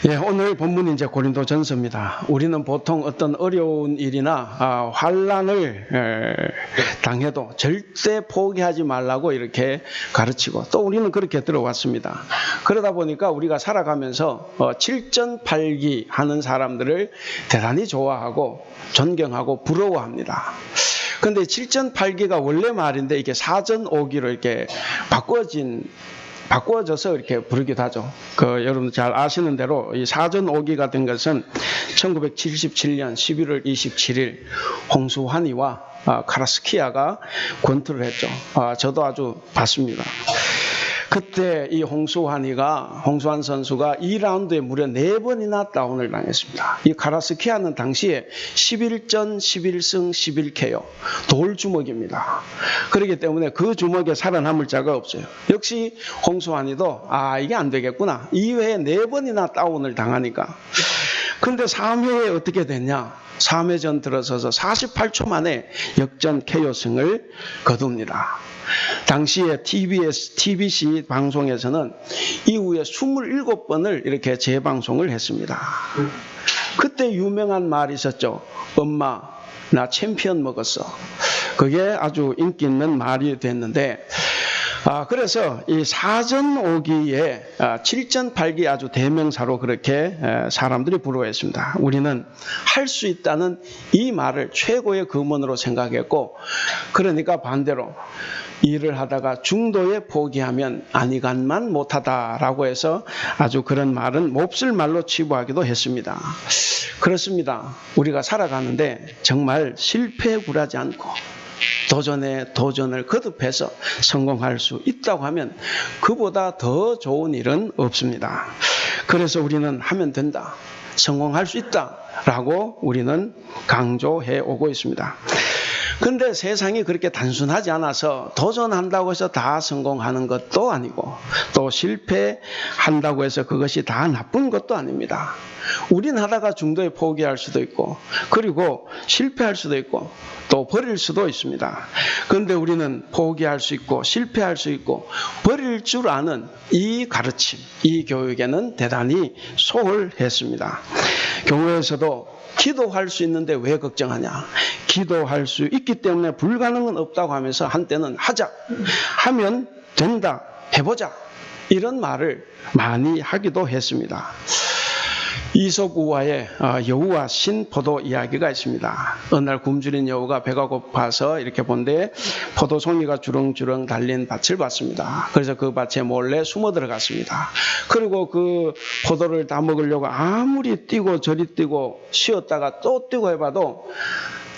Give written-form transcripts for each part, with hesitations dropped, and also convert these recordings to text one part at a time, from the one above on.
예, 오늘 본문이 이제 고린도전서입니다. 우리는 보통 어떤 어려운 일이나 환난을 당해도 절대 포기하지 말라고 이렇게 가르치고 또 우리는 그렇게 들어왔습니다. 그러다 보니까 우리가 살아가면서 칠전팔기 하는 사람들을 대단히 좋아하고 존경하고 부러워합니다. 그런데 칠전팔기가 원래 말인데 이게 사전오기로 이렇게 바꿔져서 이렇게 부르기도 하죠. 여러분 잘 아시는 대로 이 사전오기가 된 것은 1977년 11월 27일 홍수환이와 카라스키아가 권투를 했죠. 저도 아주 봤습니다. 그때 이 홍수환 선수가 2라운드에 무려 4번이나 다운을 당했습니다. 이 카라스키아는 당시에 11전 11승 11KO 돌주먹입니다. 그렇기 때문에 그 주먹에 살아남을 자가 없어요. 역시 홍수환이도 이게 안 되겠구나. 2회에 4번이나 다운을 당하니까. 근데 3회에 어떻게 됐냐? 3회전 들어서서 48초 만에 역전 KO승을 거둡니다. 당시에 TBC 방송에서는 이후에 27번을 이렇게 재방송을 했습니다. 그때 유명한 말이 있었죠. 엄마, 나 챔피언 먹었어. 그게 아주 인기 있는 말이 됐는데 그래서 이 사전오기에 칠전팔기 아주 대명사로 그렇게 사람들이 부러워했습니다. 우리는 할 수 있다는 이 말을 최고의 금원으로 생각했고, 그러니까 반대로 일을 하다가 중도에 포기하면 아니간만 못하다라고 해서 아주 그런 말은 몹쓸 말로 치부하기도 했습니다. 그렇습니다. 우리가 살아가는데 정말 실패에 굴하지 않고 도전에 도전을 거듭해서 성공할 수 있다고 하면 그보다 더 좋은 일은 없습니다. 그래서 우리는 하면 된다, 성공할 수 있다라고 우리는 강조해 오고 있습니다. 그런데 세상이 그렇게 단순하지 않아서 도전한다고 해서 다 성공하는 것도 아니고 또 실패한다고 해서 그것이 다 나쁜 것도 아닙니다. 우린 하다가 중도에 포기할 수도 있고 그리고 실패할 수도 있고 또 버릴 수도 있습니다. 그런데 우리는 포기할 수 있고 실패할 수 있고 버릴 줄 아는 이 가르침, 이 교육에는 대단히 소홀했습니다. 교회에서도 기도할 수 있는데 왜 걱정하냐? 기도할 수 있기 때문에 불가능은 없다고 하면서 한때는 하자, 하면 된다, 해보자, 이런 말을 많이 하기도 했습니다. 이솝우화의 여우와 신포도 이야기가 있습니다. 어느 날 굶주린 여우가 배가 고파서 이렇게 본데 포도송이가 주렁주렁 달린 밭을 봤습니다. 그래서 그 밭에 몰래 숨어 들어갔습니다. 그리고 그 포도를 다 먹으려고 아무리 뛰고 저리 뛰고 쉬었다가 또 뛰고 해봐도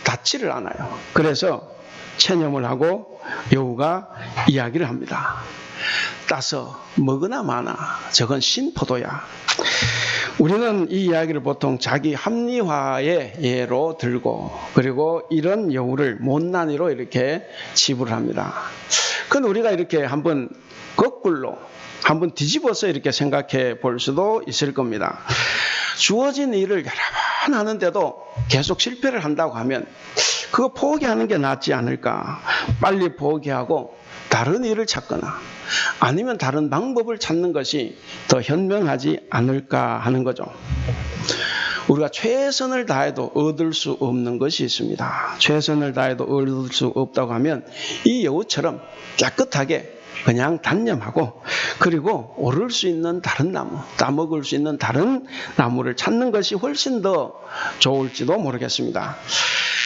닿지를 않아요. 그래서 체념을 하고 여우가 이야기를 합니다. 따서 먹으나 마나 저건 신포도야. 우리는 이 이야기를 보통 자기 합리화의 예로 들고 그리고 이런 여우를 못난이로 이렇게 치부를 합니다. 그건 우리가 이렇게 한번 거꾸로 한번 뒤집어서 이렇게 생각해 볼 수도 있을 겁니다. 주어진 일을 여러 번 하는데도 계속 실패를 한다고 하면 그거 포기하는 게 낫지 않을까? 빨리 포기하고 다른 일을 찾거나 아니면 다른 방법을 찾는 것이 더 현명하지 않을까 하는 거죠. 우리가 최선을 다해도 얻을 수 없는 것이 있습니다. 최선을 다해도 얻을 수 없다고 하면 이 여우처럼 깨끗하게 그냥 단념하고 그리고 오를 수 있는 다른 나무, 따먹을 수 있는 다른 나무를 찾는 것이 훨씬 더 좋을지도 모르겠습니다.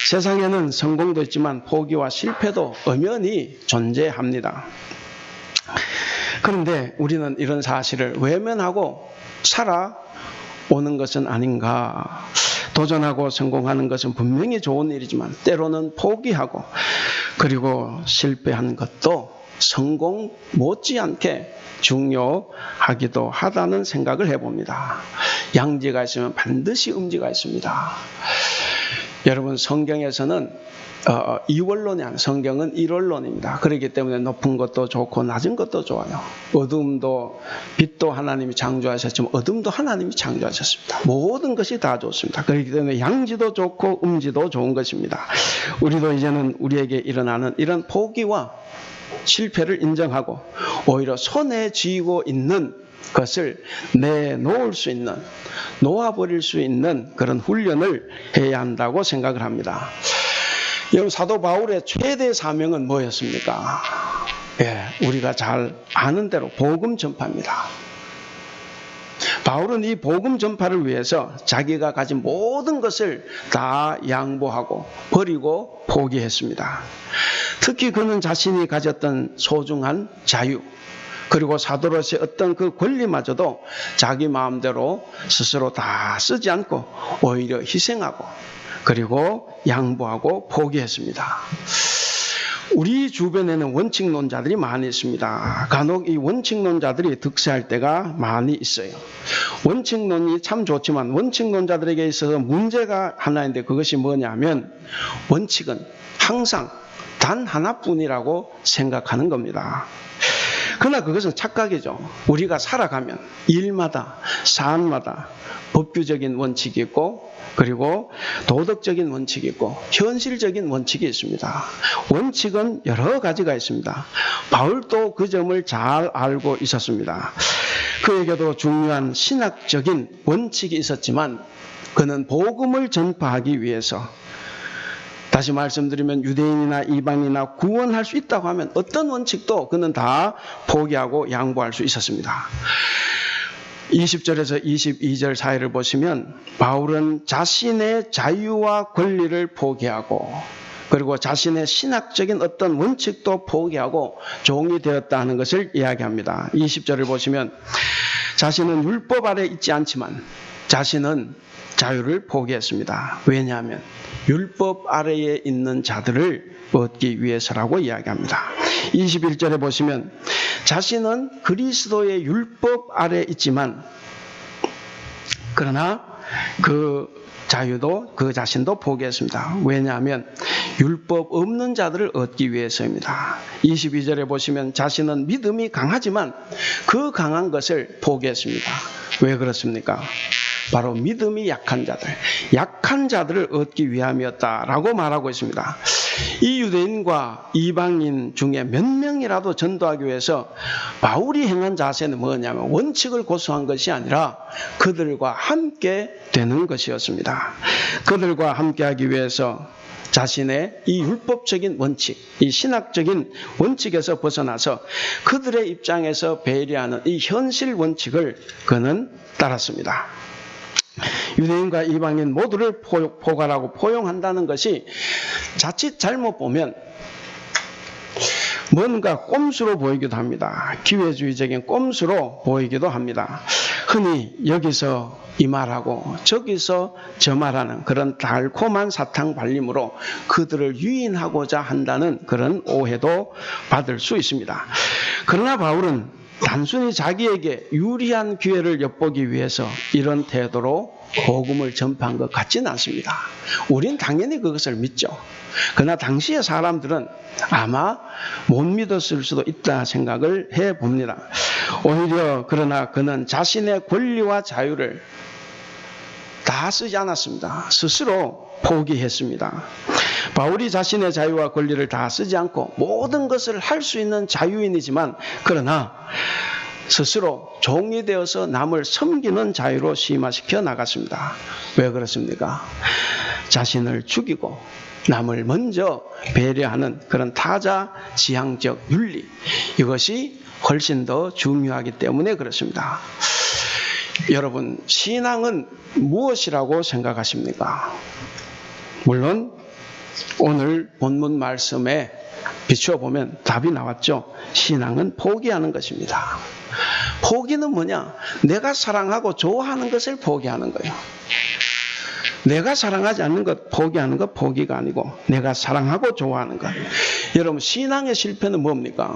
세상에는 성공도 있지만 포기와 실패도 엄연히 존재합니다. 그런데 우리는 이런 사실을 외면하고 살아오는 것은 아닌가. 도전하고 성공하는 것은 분명히 좋은 일이지만 때로는 포기하고 그리고 실패한 것도 성공 못지않게 중요하기도 하다는 생각을 해봅니다. 양지가 있으면 반드시 음지가 있습니다. 여러분, 성경에서는 이원론이 아니라 성경은 일원론입니다. 그렇기 때문에 높은 것도 좋고 낮은 것도 좋아요. 어둠도 빛도 하나님이 창조하셨지만 어둠도 하나님이 창조하셨습니다. 모든 것이 다 좋습니다. 그렇기 때문에 양지도 좋고 음지도 좋은 것입니다. 우리도 이제는 우리에게 일어나는 이런 포기와 실패를 인정하고 오히려 손에 쥐고 있는 것을 내놓을 수 있는, 놓아버릴 수 있는 그런 훈련을 해야 한다고 생각을 합니다. 여러분, 사도 바울의 최대 사명은 뭐였습니까? 우리가 잘 아는 대로 복음 전파입니다. 바울은 이 복음 전파를 위해서 자기가 가진 모든 것을 다 양보하고 버리고 포기했습니다. 특히 그는 자신이 가졌던 소중한 자유, 그리고 사도로서의 어떤 그 권리마저도 자기 마음대로 스스로 다 쓰지 않고 오히려 희생하고 그리고 양보하고 포기했습니다. 우리 주변에는 원칙론자들이 많이 있습니다. 간혹 이 원칙론자들이 득세할 때가 많이 있어요. 원칙론이 참 좋지만 원칙론자들에게 있어서 문제가 하나인데, 그것이 뭐냐면 원칙은 항상 단 하나뿐이라고 생각하는 겁니다. 그러나 그것은 착각이죠. 우리가 살아가면 일마다 사안마다 법규적인 원칙이 있고, 그리고 도덕적인 원칙이 있고 현실적인 원칙이 있습니다. 원칙은 여러 가지가 있습니다. 바울도 그 점을 잘 알고 있었습니다. 그에게도 중요한 신학적인 원칙이 있었지만 그는 복음을 전파하기 위해서, 다시 말씀드리면 유대인이나 이방인이나 구원할 수 있다고 하면 어떤 원칙도 그는 다 포기하고 양보할 수 있었습니다. 20절에서 22절 사이를 보시면 바울은 자신의 자유와 권리를 포기하고, 그리고 자신의 신학적인 어떤 원칙도 포기하고 종이 되었다는 것을 이야기합니다. 20절을 보시면 자신은 율법 아래 있지 않지만 자신은 자유를 포기했습니다. 왜냐하면 율법 아래에 있는 자들을 얻기 위해서라고 이야기합니다. 21절에 보시면 자신은 그리스도의 율법 아래 있지만 그러나 그 자유도 그 자신도 포기했습니다. 왜냐하면 율법 없는 자들을 얻기 위해서입니다. 22절에 보시면 자신은 믿음이 강하지만 그 강한 것을 포기했습니다. 왜 그렇습니까? 바로 믿음이 약한 자들을 얻기 위함이었다라고 말하고 있습니다. 이 유대인과 이방인 중에 몇 명이라도 전도하기 위해서 바울이 행한 자세는 뭐냐면 원칙을 고수한 것이 아니라 그들과 함께 되는 것이었습니다. 그들과 함께하기 위해서 자신의 이 율법적인 원칙, 이 신학적인 원칙에서 벗어나서 그들의 입장에서 배려하는 이 현실 원칙을 그는 따랐습니다. 유대인과 이방인 모두를 포괄하고 포용한다는 것이 자칫 잘못 보면 뭔가 꼼수로 보이기도 합니다. 기회주의적인 꼼수로 보이기도 합니다. 흔히 여기서 이 말하고 저기서 저 말하는 그런 달콤한 사탕 발림으로 그들을 유인하고자 한다는 그런 오해도 받을 수 있습니다. 그러나 바울은 단순히 자기에게 유리한 기회를 엿보기 위해서 이런 태도로 복음을 전파한 것 같지는 않습니다. 우린 당연히 그것을 믿죠. 그러나 당시의 사람들은 아마 못 믿었을 수도 있다 생각을 해봅니다. 오히려 그러나 그는 자신의 권리와 자유를 다 쓰지 않았습니다. 스스로 포기했습니다. 바울이 자신의 자유와 권리를 다 쓰지 않고 모든 것을 할 수 있는 자유인이지만 그러나 스스로 종이 되어서 남을 섬기는 자유로 심화시켜 나갔습니다. 왜 그렇습니까? 자신을 죽이고 남을 먼저 배려하는 그런 타자 지향적 윤리, 이것이 훨씬 더 중요하기 때문에 그렇습니다. 여러분, 신앙은 무엇이라고 생각하십니까? 물론 오늘 본문 말씀에 비추어 보면 답이 나왔죠. 신앙은 포기하는 것입니다. 포기는 뭐냐? 내가 사랑하고 좋아하는 것을 포기하는 거예요. 내가 사랑하지 않는 것 포기하는 것 포기가 아니고 내가 사랑하고 좋아하는 것. 여러분, 신앙의 실패는 뭡니까?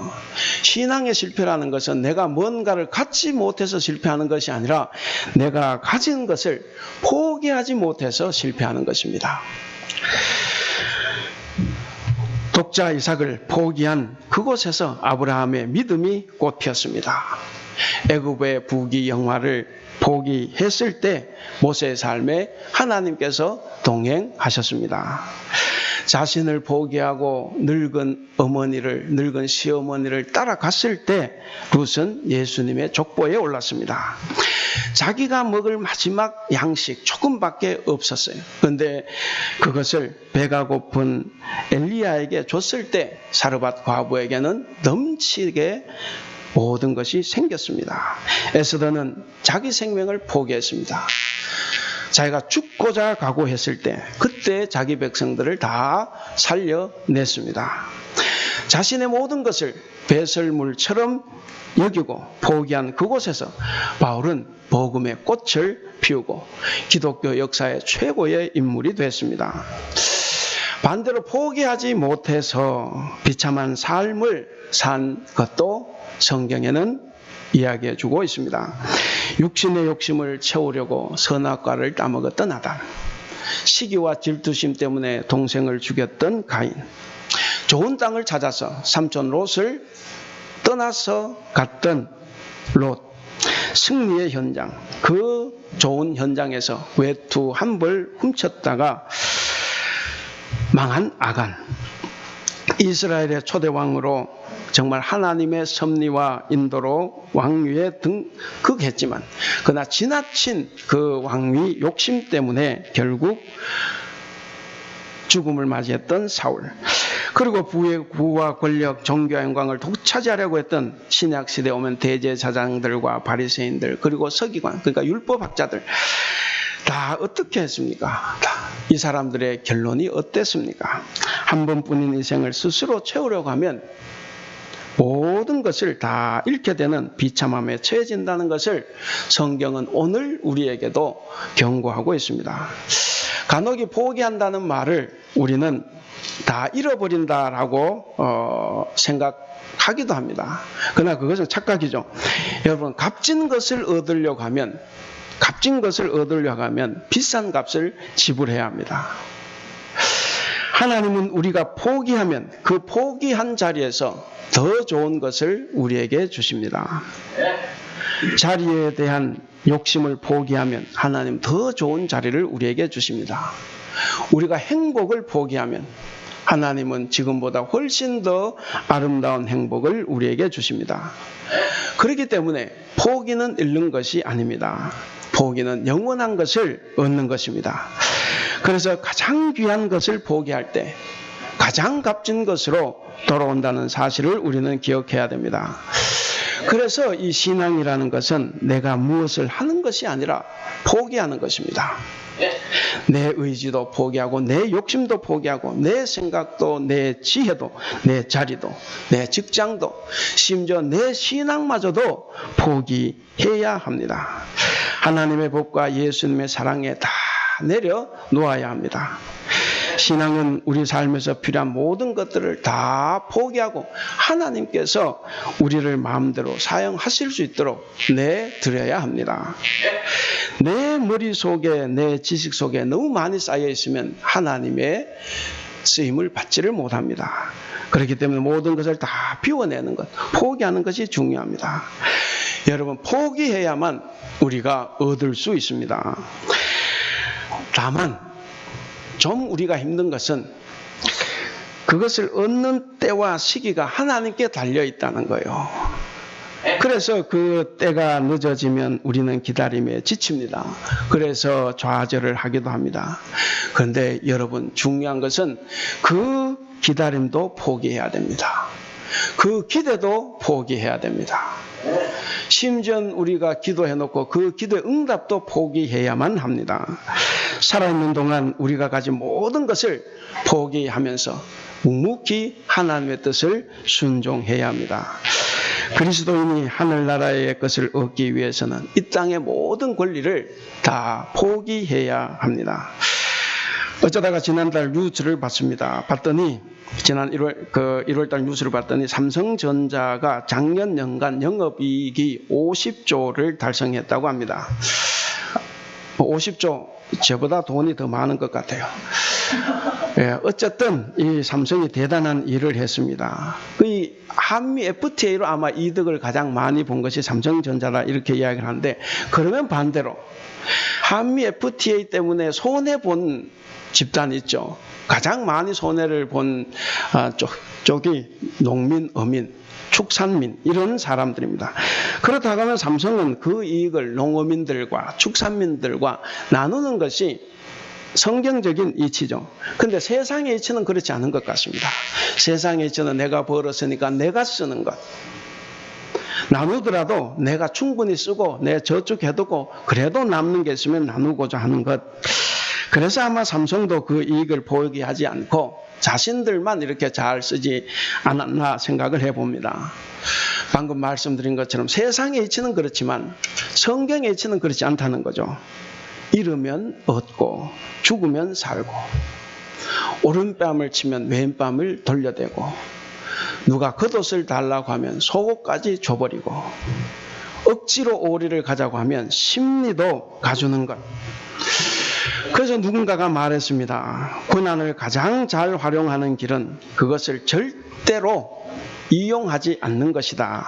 신앙의 실패라는 것은 내가 뭔가를 갖지 못해서 실패하는 것이 아니라 내가 가진 것을 포기하지 못해서 실패하는 것입니다. 독자 이삭을 포기한 그곳에서 아브라함의 믿음이 꽃 피었습니다. 애굽의 부귀 영화를 포기했을 때 모세의 삶에 하나님께서 동행하셨습니다. 자신을 포기하고 늙은 시어머니를 따라갔을 때 룻은 예수님의 족보에 올랐습니다. 자기가 먹을 마지막 양식 조금밖에 없었어요. 그런데 그것을 배가 고픈 엘리야에게 줬을 때 사르밧 과부에게는 넘치게 모든 것이 생겼습니다. 에스더는 자기 생명을 포기했습니다. 자기가 죽고자 각오했을 때 그때 자기 백성들을 다 살려냈습니다. 자신의 모든 것을 배설물처럼 여기고 포기한 그곳에서 바울은 복음의 꽃을 피우고 기독교 역사의 최고의 인물이 됐습니다. 반대로 포기하지 못해서 비참한 삶을 산 것도 성경에는 이야기해 주고 있습니다. 육신의 욕심을 채우려고 선악과를 따먹었던 아담, 시기와 질투심 때문에 동생을 죽였던 가인, 좋은 땅을 찾아서 삼촌 롯을 떠나서 갔던 롯, 승리의 현장, 그 좋은 현장에서 외투 한 벌 훔쳤다가 망한 아간, 이스라엘의 초대 왕으로 정말 하나님의 섭리와 인도로 왕위에 등극했지만 그러나 지나친 그 왕위 욕심 때문에 결국 죽음을 맞이했던 사울, 그리고 부와 권력, 종교와 영광을 독차지하려고 했던 신약시대에 오면 대제사장들과 바리새인들, 그리고 서기관, 그러니까 율법학자들 다 어떻게 했습니까? 이 사람들의 결론이 어땠습니까? 한 번뿐인 인생을 스스로 채우려고 하면 모든 것을 다 잃게 되는 비참함에 처해진다는 것을 성경은 오늘 우리에게도 경고하고 있습니다. 간혹이 포기한다는 말을 우리는 다 잃어버린다라고 생각하기도 합니다. 그러나 그것은 착각이죠. 여러분, 값진 것을 얻으려고 하면 비싼 값을 지불해야 합니다. 하나님은 우리가 포기하면 그 포기한 자리에서 더 좋은 것을 우리에게 주십니다. 자리에 대한 욕심을 포기하면 하나님 더 좋은 자리를 우리에게 주십니다. 우리가 행복을 포기하면 하나님은 지금보다 훨씬 더 아름다운 행복을 우리에게 주십니다. 그렇기 때문에 포기는 잃는 것이 아닙니다. 포기는 영원한 것을 얻는 것입니다. 그래서 가장 귀한 것을 포기할 때 가장 값진 것으로 돌아온다는 사실을 우리는 기억해야 됩니다. 그래서 이 신앙이라는 것은 내가 무엇을 하는 것이 아니라 포기하는 것입니다. 내 의지도 포기하고 내 욕심도 포기하고 내 생각도 내 지혜도 내 자리도 내 직장도 심지어 내 신앙마저도 포기해야 합니다. 하나님의 복과 예수님의 사랑에 다 내려 놓아야 합니다. 신앙은 우리 삶에서 필요한 모든 것들을 다 포기하고 하나님께서 우리를 마음대로 사용하실 수 있도록 내드려야 합니다. 내 머릿속에 내 지식 속에 너무 많이 쌓여 있으면 하나님의 쓰임을 받지를 못합니다. 그렇기 때문에 모든 것을 다 비워내는 것, 포기하는 것이 중요합니다. 여러분, 포기해야만 우리가 얻을 수 있습니다. 다만 좀 우리가 힘든 것은 그것을 얻는 때와 시기가 하나님께 달려 있다는 거예요. 그래서 그 때가 늦어지면 우리는 기다림에 지칩니다. 그래서 좌절을 하기도 합니다. 그런데 여러분, 중요한 것은 그 기다림도 포기해야 됩니다. 그 기대도 포기해야 됩니다. 심지어 우리가 기도해놓고 그 기도의 응답도 포기해야만 합니다. 살아있는 동안 우리가 가진 모든 것을 포기하면서 묵묵히 하나님의 뜻을 순종해야 합니다. 그리스도인이 하늘나라의 것을 얻기 위해서는 이 땅의 모든 권리를 다 포기해야 합니다. 어쩌다가 지난달 뉴스를 봤더니 지난 1월달 뉴스를 봤더니 삼성전자가 작년 연간 영업이익이 50조를 달성했다고 합니다. 50조, 저보다 돈이 더 많은 것 같아요. 어쨌든 이 삼성이 대단한 일을 했습니다. 이 한미 FTA로 아마 이득을 가장 많이 본 것이 삼성전자라 이렇게 이야기를 하는데, 그러면 반대로 한미 FTA 때문에 손해본 집단이 있죠. 가장 많이 손해를 본 쪽이 농민, 어민, 축산민 이런 사람들입니다. 그렇다고 하면 삼성은 그 이익을 농어민들과 축산민들과 나누는 것이 성경적인 이치죠. 근데 세상의 이치는 그렇지 않은 것 같습니다. 세상의 이치는 내가 벌었으니까 내가 쓰는 것. 나누더라도 내가 충분히 쓰고 내 저축해두고 그래도 남는 게 있으면 나누고자 하는 것. 그래서 아마 삼성도 그 이익을 포기하지 않고 자신들만 이렇게 잘 쓰지 않았나 생각을 해봅니다. 방금 말씀드린 것처럼 세상의 이치는 그렇지만 성경의 이치는 그렇지 않다는 거죠. 잃으면 얻고 죽으면 살고 오른뺨을 치면 왼뺨을 돌려대고 누가 겉옷을 달라고 하면 속옷까지 줘버리고 억지로 오리를 가자고 하면 심리도 가주는 것. 그래서 누군가가 말했습니다. 고난을 가장 잘 활용하는 길은 그것을 절대로 이용하지 않는 것이다.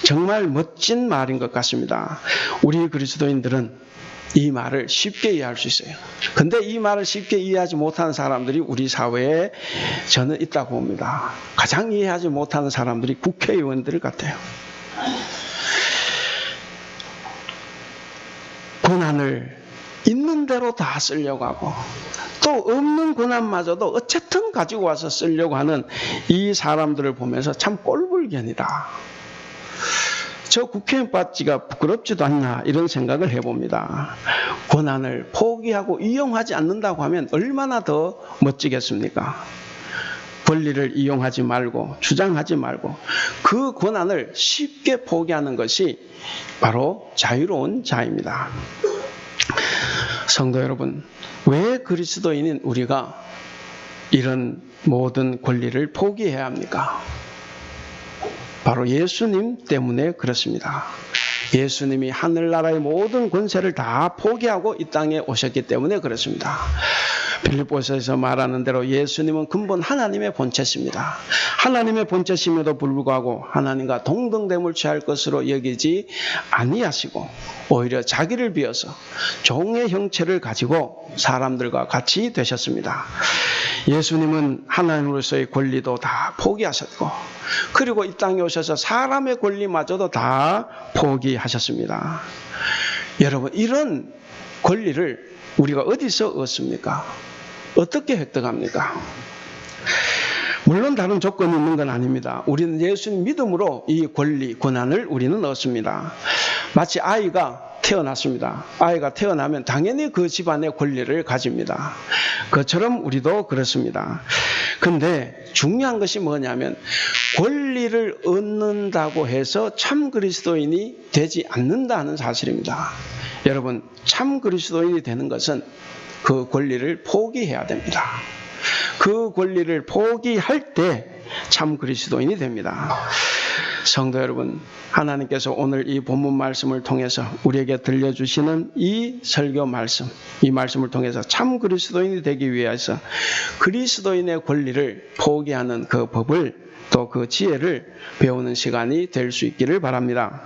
정말 멋진 말인 것 같습니다. 우리 그리스도인들은 이 말을 쉽게 이해할 수 있어요. 근데 이 말을 쉽게 이해하지 못하는 사람들이 우리 사회에 저는 있다고 봅니다. 가장 이해하지 못하는 사람들이 국회의원들 같아요. 고난을 있는 대로 다 쓰려고 하고 또 없는 고난마저도 어쨌든 가지고 와서 쓰려고 하는 이 사람들을 보면서 참 꼴불견이다. 저 국회의원 받기가 부끄럽지도 않나 이런 생각을 해봅니다. 고난을 포기하고 이용하지 않는다고 하면 얼마나 더 멋지겠습니까? 권리를 이용하지 말고 주장하지 말고 그 고난을 쉽게 포기하는 것이 바로 자유로운 자입니다. 성도 여러분, 왜 그리스도인인 우리가 이런 모든 권리를 포기해야 합니까? 바로 예수님 때문에 그렇습니다. 예수님이 하늘나라의 모든 권세를 다 포기하고 이 땅에 오셨기 때문에 그렇습니다. 빌립보서에서 말하는 대로 예수님은 근본 하나님의 본체십니다. 하나님의 본체심에도 불구하고 하나님과 동등됨을 취할 것으로 여기지 아니하시고 오히려 자기를 비워서 종의 형체를 가지고 사람들과 같이 되셨습니다. 예수님은 하나님으로서의 권리도 다 포기하셨고 그리고 이 땅에 오셔서 사람의 권리마저도 다 포기하셨습니다. 여러분, 이런 권리를 우리가 어디서 얻습니까? 어떻게 획득합니까? 물론 다른 조건이 있는 건 아닙니다. 우리는 예수님 믿음으로 이 권리, 권한을 우리는 얻습니다. 마치 아이가 태어났습니다. 아이가 태어나면 당연히 그 집안의 권리를 가집니다. 그처럼 우리도 그렇습니다. 근데 중요한 것이 뭐냐면 권리를 얻는다고 해서 참 그리스도인이 되지 않는다는 사실입니다. 여러분, 참 그리스도인이 되는 것은 그 권리를 포기해야 됩니다. 그 권리를 포기할 때 참 그리스도인이 됩니다. 성도 여러분, 하나님께서 오늘 이 본문 말씀을 통해서 우리에게 들려주시는 이 설교 말씀, 이 말씀을 통해서 참 그리스도인이 되기 위해서 그리스도인의 권리를 포기하는 그 법을 또 그 지혜를 배우는 시간이 될 수 있기를 바랍니다.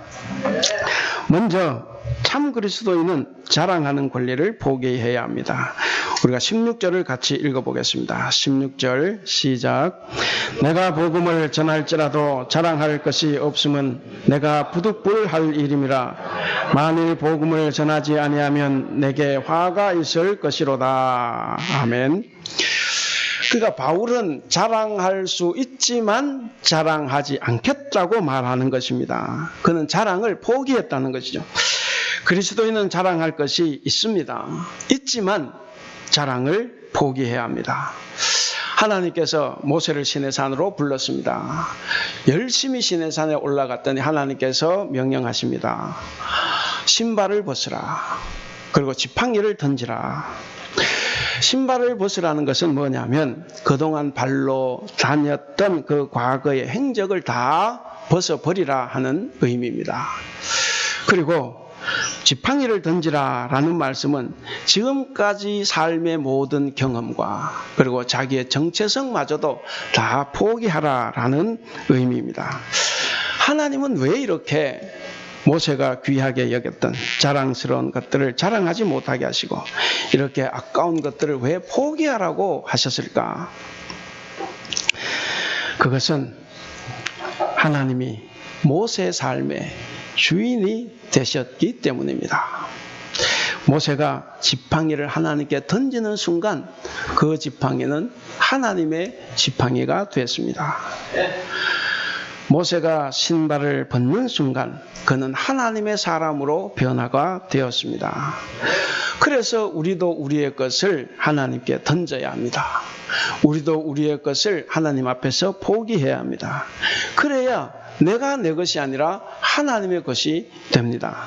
먼저 참 그리스도인은 자랑하는 권리를 포기해야 합니다. 우리가 16절을 같이 읽어보겠습니다. 16절 시작. 내가 복음을 전할지라도 자랑할 것이 없음은 내가 부득불할 일임이라. 만일 복음을 전하지 아니하면 내게 화가 있을 것이로다. 아멘. 그러니까 바울은 자랑할 수 있지만 자랑하지 않겠다고 말하는 것입니다. 그는 자랑을 포기했다는 것이죠. 그리스도인은 자랑할 것이 있습니다. 있지만 자랑을 포기해야 합니다. 하나님께서 모세를 시내산으로 불렀습니다. 열심히 시내산에 올라갔더니 하나님께서 명령하십니다. 신발을 벗으라. 그리고 지팡이를 던지라. 신발을 벗으라는 것은 뭐냐면 그동안 발로 다녔던 그 과거의 행적을 다 벗어버리라 하는 의미입니다. 그리고 지팡이를 던지라 라는 말씀은 지금까지 삶의 모든 경험과 그리고 자기의 정체성마저도 다 포기하라 라는 의미입니다. 하나님은 왜 이렇게 모세가 귀하게 여겼던 자랑스러운 것들을 자랑하지 못하게 하시고 이렇게 아까운 것들을 왜 포기하라고 하셨을까? 그것은 하나님이 모세의 삶의 주인이 되셨기 때문입니다. 모세가 지팡이를 하나님께 던지는 순간 그 지팡이는 하나님의 지팡이가 됐습니다. 모세가 신발을 벗는 순간 그는 하나님의 사람으로 변화가 되었습니다. 그래서 우리도 우리의 것을 하나님께 던져야 합니다. 우리도 우리의 것을 하나님 앞에서 포기해야 합니다. 그래야 내가 내 것이 아니라 하나님의 것이 됩니다.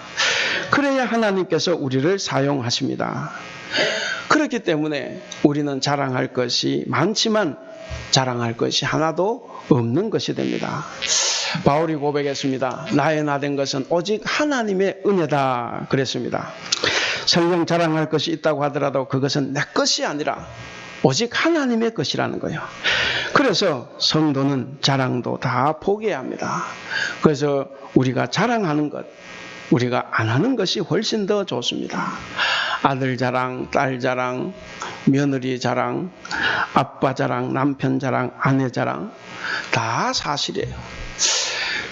그래야 하나님께서 우리를 사용하십니다. 그렇기 때문에 우리는 자랑할 것이 많지만 자랑할 것이 하나도 없는 것이 됩니다. 바울이 고백했습니다. 나의 나된 것은 오직 하나님의 은혜다 그랬습니다. 설령 자랑할 것이 있다고 하더라도 그것은 내 것이 아니라 오직 하나님의 것이라는 거예요. 그래서 성도는 자랑도 다 포기해야 합니다. 그래서 우리가 자랑하는 것, 우리가 안 하는 것이 훨씬 더 좋습니다. 아들 자랑, 딸 자랑, 며느리 자랑, 아빠 자랑, 남편 자랑, 아내 자랑 다 사실이에요.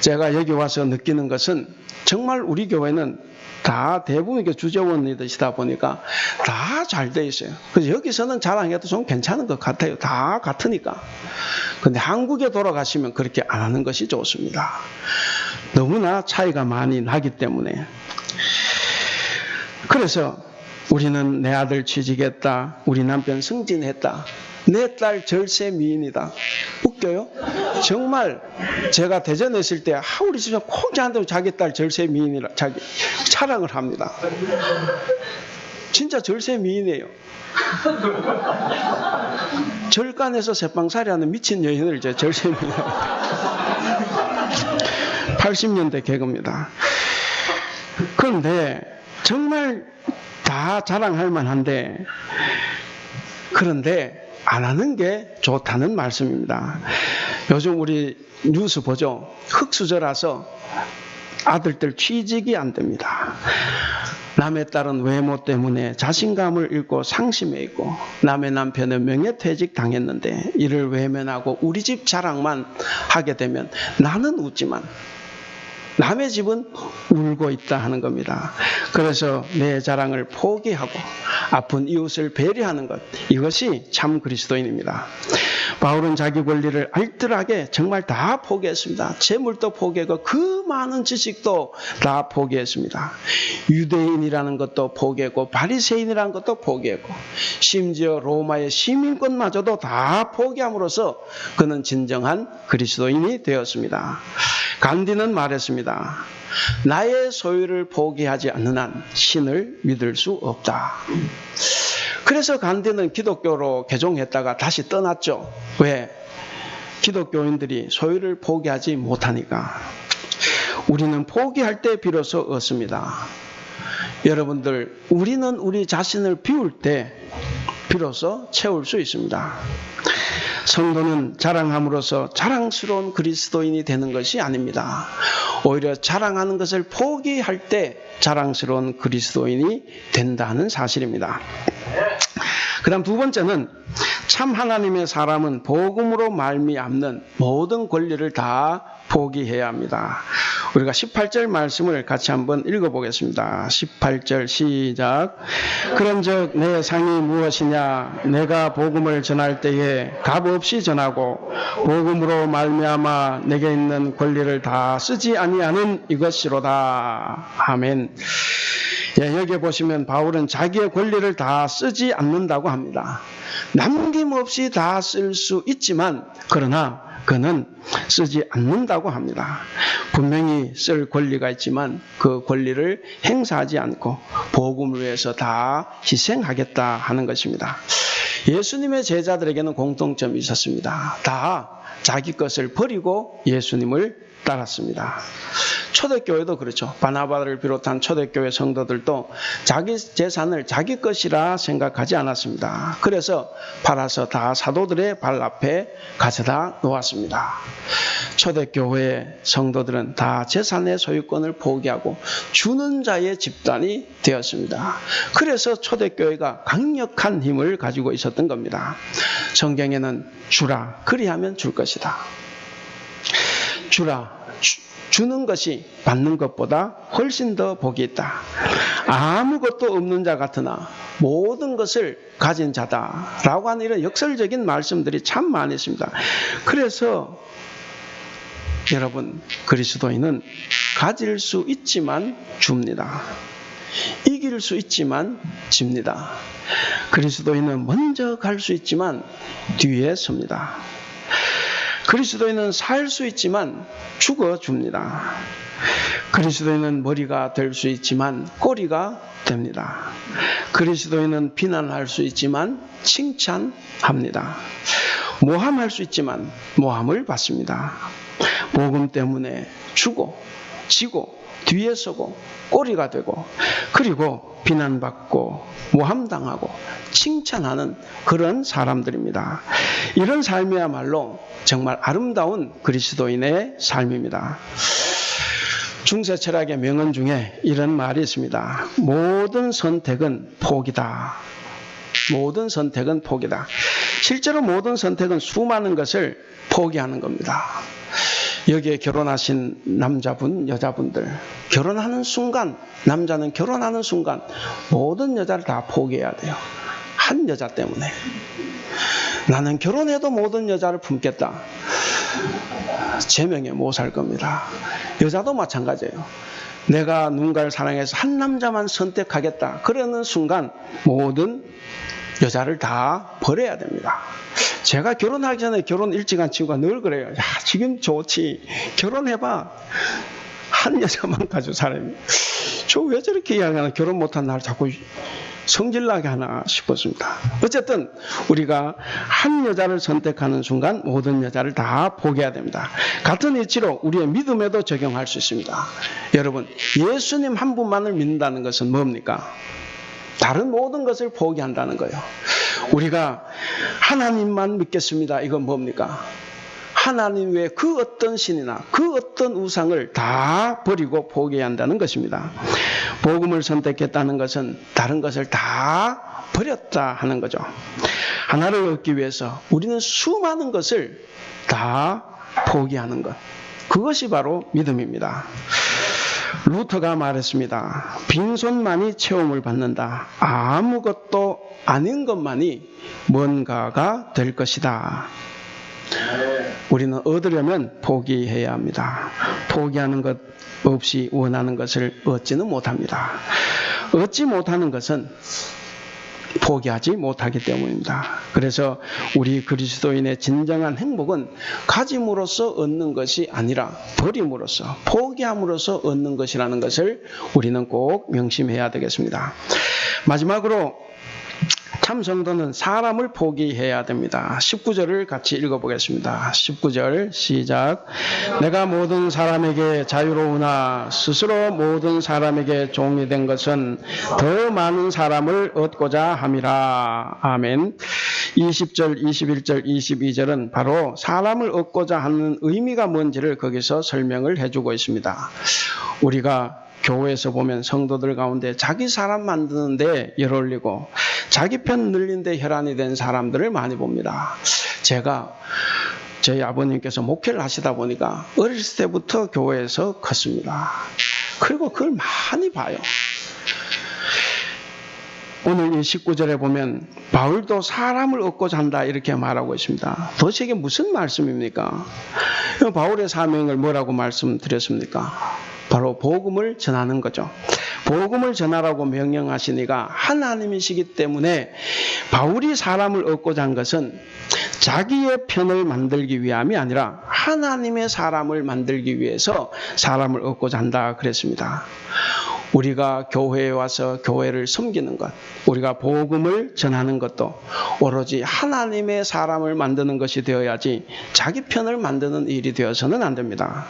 제가 여기 와서 느끼는 것은 정말 우리 교회는 다 대부분 주재원이시다 보니까 다 잘 돼 있어요. 그래서 여기서는 자랑해도 좀 괜찮은 것 같아요. 다 같으니까. 근데 한국에 돌아가시면 그렇게 안 하는 것이 좋습니다. 너무나 차이가 많이 나기 때문에. 그래서 우리는 내 아들 취직했다. 우리 남편 승진했다. 내 딸 절세 미인이다. 웃겨요? 정말 제가 대전에 있을 때 우리 집에 꼭 저한테 자기 딸 절세 미인이라 자기 자랑을 합니다. 진짜 절세 미인이에요. 절간에서 새빵살이하는 미친 여인을 이제 절세 미인. 80년대 개그입니다. 그런데 정말 다 자랑할 만한데 그런데 안 하는 게 좋다는 말씀입니다. 요즘 우리 뉴스 보죠. 흙수저라서 아들들 취직이 안 됩니다. 남의 딸은 외모 때문에 자신감을 잃고 상심해 있고 남의 남편은 명예퇴직 당했는데 이를 외면하고 우리 집 자랑만 하게 되면 나는 웃지만 남의 집은 울고 있다 하는 겁니다. 그래서 내 자랑을 포기하고 아픈 이웃을 배려하는 것, 이것이 참 그리스도인입니다. 바울은 자기 권리를 알뜰하게 정말 다 포기했습니다. 재물도 포기하고 그 많은 지식도 다 포기했습니다. 유대인이라는 것도 포기했고 바리새인이라는 것도 포기했고 심지어 로마의 시민권마저도 다 포기함으로써 그는 진정한 그리스도인이 되었습니다. 간디는 말했습니다. 나의 소유를 포기하지 않는 한 신을 믿을 수 없다. 그래서 간디는 기독교로 개종했다가 다시 떠났죠. 왜? 기독교인들이 소유를 포기하지 못하니까. 우리는 포기할 때 비로소 얻습니다. 여러분들, 우리는 우리 자신을 비울 때 비로소 채울 수 있습니다. 성도는 자랑함으로써 자랑스러운 그리스도인이 되는 것이 아닙니다. 오히려 자랑하는 것을 포기할 때 자랑스러운 그리스도인이 된다는 사실입니다. 그 다음 두 번째는 참 하나님의 사람은 복음으로 말미암는 모든 권리를 다 포기해야 합니다. 우리가 18절 말씀을 같이 한번 읽어보겠습니다. 18절 시작. 그런즉 내 상이 무엇이냐? 내가 복음을 전할 때에 값없이 전하고 복음으로 말미암아 내게 있는 권리를 다 쓰지 아니하는 이것이로다. 아멘. 예, 여기 보시면 바울은 자기의 권리를 다 쓰지 않는다고 합니다. 남김없이 다 쓸 수 있지만 그러나 그는 쓰지 않는다고 합니다. 분명히 쓸 권리가 있지만 그 권리를 행사하지 않고 복음을 위해서 다 희생하겠다 하는 것입니다. 예수님의 제자들에게는 공통점이 있었습니다. 다 자기 것을 버리고 예수님을 따랐습니다. 초대교회도 그렇죠. 바나바를 비롯한 초대교회 성도들도 자기 재산을 자기 것이라 생각하지 않았습니다. 그래서 팔아서 다 사도들의 발 앞에 가져다 놓았습니다. 초대교회의 성도들은 다 재산의 소유권을 포기하고 주는 자의 집단이 되었습니다. 그래서 초대교회가 강력한 힘을 가지고 있었던 겁니다. 성경에는 주라, 그리하면 줄 것이다. 주라, 주는 것이 받는 것보다 훨씬 더 복이 있다. 아무것도 없는 자 같으나 모든 것을 가진 자다라고 하는 이런 역설적인 말씀들이 참 많이 있습니다. 그래서 여러분, 그리스도인은 가질 수 있지만 줍니다. 이길 수 있지만 집니다. 그리스도인은 먼저 갈 수 있지만 뒤에 섭니다. 그리스도인은 살 수 있지만 죽어줍니다. 그리스도인은 머리가 될 수 있지만 꼬리가 됩니다. 그리스도인은 비난할 수 있지만 칭찬합니다. 모함할 수 있지만 모함을 받습니다. 복음 때문에 주고 지고 뒤에 서고 꼬리가 되고 그리고 비난받고 모함당하고 칭찬하는 그런 사람들입니다. 이런 삶이야말로 정말 아름다운 그리스도인의 삶입니다. 중세 철학의 명언 중에 이런 말이 있습니다. 모든 선택은 포기다. 모든 선택은 포기다. 실제로 모든 선택은 수많은 것을 포기하는 겁니다. 여기에 결혼하신 남자분, 여자분들, 결혼하는 순간, 남자는 결혼하는 순간 모든 여자를 다 포기해야 돼요. 한 여자 때문에. 나는 결혼해도 모든 여자를 품겠다. 제명에 못 살 겁니다. 여자도 마찬가지예요. 내가 누군가를 사랑해서 한 남자만 선택하겠다. 그러는 순간 모든 여자를 다 버려야 됩니다. 제가 결혼하기 전에 결혼 일찍 한 친구가 늘 그래요. 야, 지금 좋지. 결혼해봐. 한 여자만 가지고 살아요. 저 왜 저렇게 이야기하나? 결혼 못한 날 자꾸 성질나게 하나 싶었습니다. 어쨌든 우리가 한 여자를 선택하는 순간 모든 여자를 다 포기해야 됩니다. 같은 이치로 우리의 믿음에도 적용할 수 있습니다. 여러분, 예수님 한 분만을 믿는다는 것은 뭡니까? 다른 모든 것을 포기한다는 거예요. 우리가 하나님만 믿겠습니다. 이건 뭡니까? 하나님 외에 그 어떤 신이나 그 어떤 우상을 다 버리고 포기해야 한다는 것입니다. 복음을 선택했다는 것은 다른 것을 다 버렸다 하는 거죠. 하나를 얻기 위해서 우리는 수많은 것을 다 포기하는 것. 그것이 바로 믿음입니다. 루터가 말했습니다. 빈손만이 체험을 받는다. 아무것도 아닌 것만이 뭔가가 될 것이다. 우리는 얻으려면 포기해야 합니다. 포기하는 것 없이 원하는 것을 얻지는 못합니다. 얻지 못하는 것은 포기하지 못하기 때문입니다. 그래서 우리 그리스도인의 진정한 행복은 가짐으로써 얻는 것이 아니라 버림으로써, 포기함으로써 얻는 것이라는 것을 우리는 꼭 명심해야 되겠습니다. 마지막으로 참 성도는 사람을 포기해야 됩니다. 19절을 같이 읽어보겠습니다. 19절 시작. 내가 모든 사람에게 자유로우나 스스로 모든 사람에게 종이 된 것은 더 많은 사람을 얻고자 함이라. 아멘. 20절, 21절, 22절은 바로 사람을 얻고자 하는 의미가 뭔지를 거기서 설명을 해주고 있습니다. 우리가 교회에서 보면 성도들 가운데 자기 사람 만드는데 열 올리고 자기 편 늘린데 혈안이 된 사람들을 많이 봅니다. 제가 저희 아버님께서 목회를 하시다 보니까 어렸을 때부터 교회에서 컸습니다. 그리고 그걸 많이 봐요. 오늘 이 19절에 보면 바울도 사람을 얻고자 한다 이렇게 말하고 있습니다. 도대체 이게 무슨 말씀입니까? 바울의 사명을 뭐라고 말씀드렸습니까? 바로 복음을 전하는 거죠. 복음을 전하라고 명령하시니까 하나님이시기 때문에 바울이 사람을 얻고자 한 것은 자기의 편을 만들기 위함이 아니라 하나님의 사람을 만들기 위해서 사람을 얻고자 한다 그랬습니다. 우리가 교회에 와서 교회를 섬기는 것, 우리가 복음을 전하는 것도 오로지 하나님의 사람을 만드는 것이 되어야지 자기 편을 만드는 일이 되어서는 안 됩니다.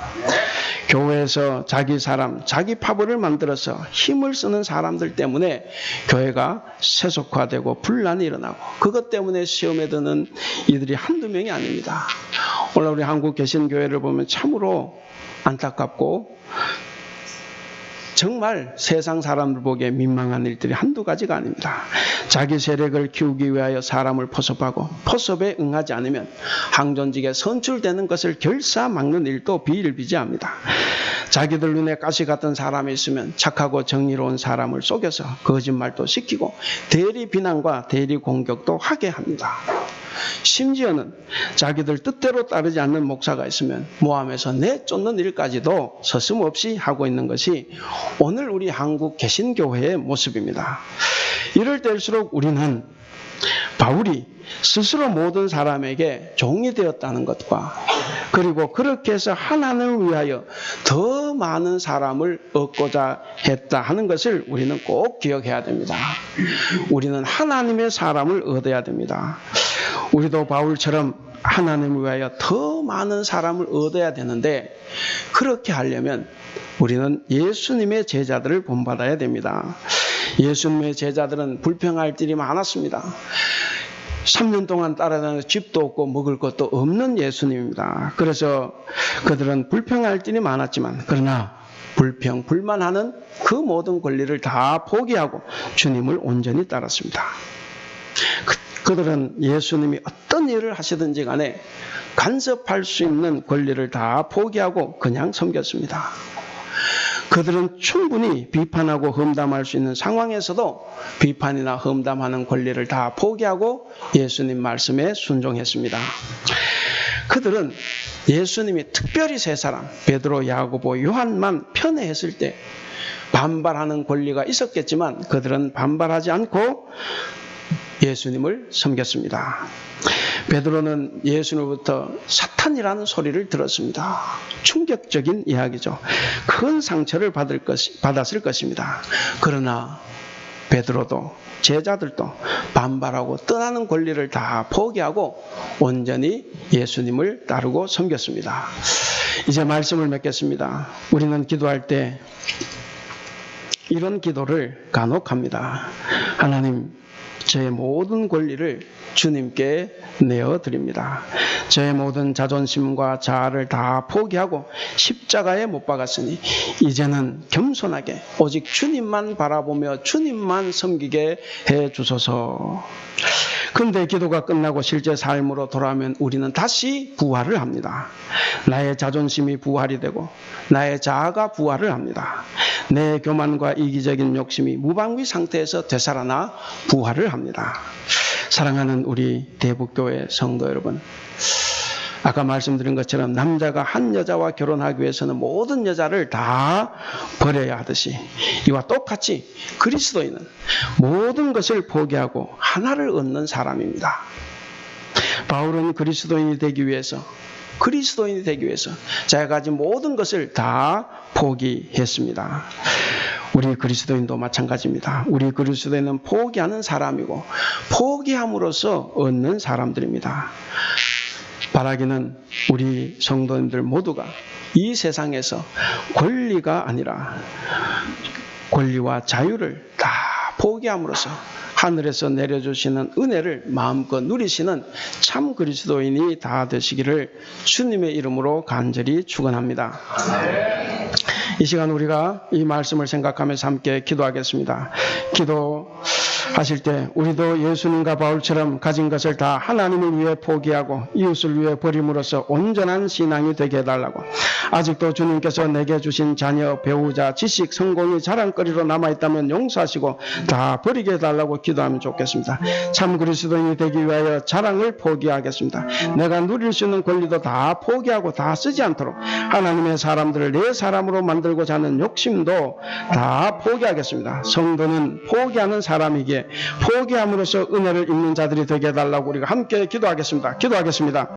교회에서 자기 사람, 자기 파벌을 만들어서 힘을 쓰는 사람들 때문에 교회가 세속화되고 분란이 일어나고, 그것 때문에 시험에 드는 이들이 한두 명이 아닙니다. 오늘 우리 한국 개신교회를 보면 참으로 안타깝고 정말 세상 사람들 보기에 민망한 일들이 한두 가지가 아닙니다. 자기 세력을 키우기 위하여 사람을 포섭하고 포섭에 응하지 않으면 항존직에 선출되는 것을 결사 막는 일도 비일비재합니다. 자기들 눈에 가시 같은 사람이 있으면 착하고 정의로운 사람을 속여서 거짓말도 시키고 대리 비난과 대리 공격도 하게 합니다. 심지어는 자기들 뜻대로 따르지 않는 목사가 있으면 모함해서 내쫓는 일까지도 서슴없이 하고 있는 것이 오늘 우리 한국 개신교회의 모습입니다. 이럴 때일수록 우리는 바울이 스스로 모든 사람에게 종이 되었다는 것과, 그리고 그렇게 해서 하나님을 위하여 더 많은 사람을 얻고자 했다 하는 것을 우리는 꼭 기억해야 됩니다. 우리는 하나님의 사람을 얻어야 됩니다. 우리도 바울처럼 하나님을 위하여 더 많은 사람을 얻어야 되는데, 그렇게 하려면 우리는 예수님의 제자들을 본받아야 됩니다. 예수님의 제자들은 불평할 일이 많았습니다. 3년 동안 따라다녀서 집도 없고 먹을 것도 없는 예수님입니다. 그래서 그들은 불평할 일이 많았지만, 그러나 불평, 불만하는 그 모든 권리를 다 포기하고 주님을 온전히 따랐습니다. 그들은 예수님이 어떤 일을 하시든지 간에 간섭할 수 있는 권리를 다 포기하고 그냥 섬겼습니다. 그들은 충분히 비판하고 험담할 수 있는 상황에서도 비판이나 험담하는 권리를 다 포기하고 예수님 말씀에 순종했습니다. 그들은 예수님이 특별히 세 사람, 베드로, 야고보, 요한만 편애했을 때 반발하는 권리가 있었겠지만 그들은 반발하지 않고 예수님을 섬겼습니다. 베드로는 예수님으로부터 사탄이라는 소리를 들었습니다. 충격적인 이야기죠. 큰 상처를 받았을 것입니다. 그러나 베드로도 제자들도 반발하고 떠나는 권리를 다 포기하고 온전히 예수님을 따르고 섬겼습니다. 이제 말씀을 맺겠습니다. 우리는 기도할 때 이런 기도를 간혹 합니다. 하나님, 저의 모든 권리를 주님께 내어드립니다. 저의 모든 자존심과 자아를 다 포기하고 십자가에 못 박았으니 이제는 겸손하게 오직 주님만 바라보며 주님만 섬기게 해주소서. 그런데 기도가 끝나고 실제 삶으로 돌아오면 우리는 다시 부활을 합니다. 나의 자존심이 부활이 되고 나의 자아가 부활을 합니다. 내 교만과 이기적인 욕심이 무방비 상태에서 되살아나 부활을 합니다. 사랑하는 우리 대북교회 성도 여러분, 아까 말씀드린 것처럼 남자가 한 여자와 결혼하기 위해서는 모든 여자를 다 버려야 하듯이 이와 똑같이 그리스도인은 모든 것을 포기하고 하나를 얻는 사람입니다. 바울은 그리스도인이 되기 위해서 자기가 가진 모든 것을 다 포기했습니다. 우리 그리스도인도 마찬가지입니다. 우리 그리스도인은 포기하는 사람이고 포기함으로써 얻는 사람들입니다. 바라기는 우리 성도님들 모두가 이 세상에서 권리가 아니라 권리와 자유를 다 포기함으로써 하늘에서 내려주시는 은혜를 마음껏 누리시는 참 그리스도인이 다 되시기를 주님의 이름으로 간절히 축원합니다. 이 시간 우리가 이 말씀을 생각하면서 함께 기도하겠습니다. 기도하실 때 우리도 예수님과 바울처럼 가진 것을 다 하나님을 위해 포기하고 이웃을 위해 버림으로써 온전한 신앙이 되게 해달라고, 아직도 주님께서 내게 주신 자녀, 배우자, 지식, 성공이 자랑거리로 남아있다면 용서하시고 다 버리게 해달라고 기도하면 좋겠습니다. 참 그리스도인이 되기 위하여 자랑을 포기하겠습니다. 내가 누릴 수 있는 권리도 다 포기하고 다 쓰지 않도록 하나님의 사람들을 내 사람으로 만들고자 하는 욕심도 다 포기하겠습니다. 성도는 포기하는 사람이기에 포기함으로써 은혜를 입는 자들이 되게 해달라고 우리가 함께 기도하겠습니다.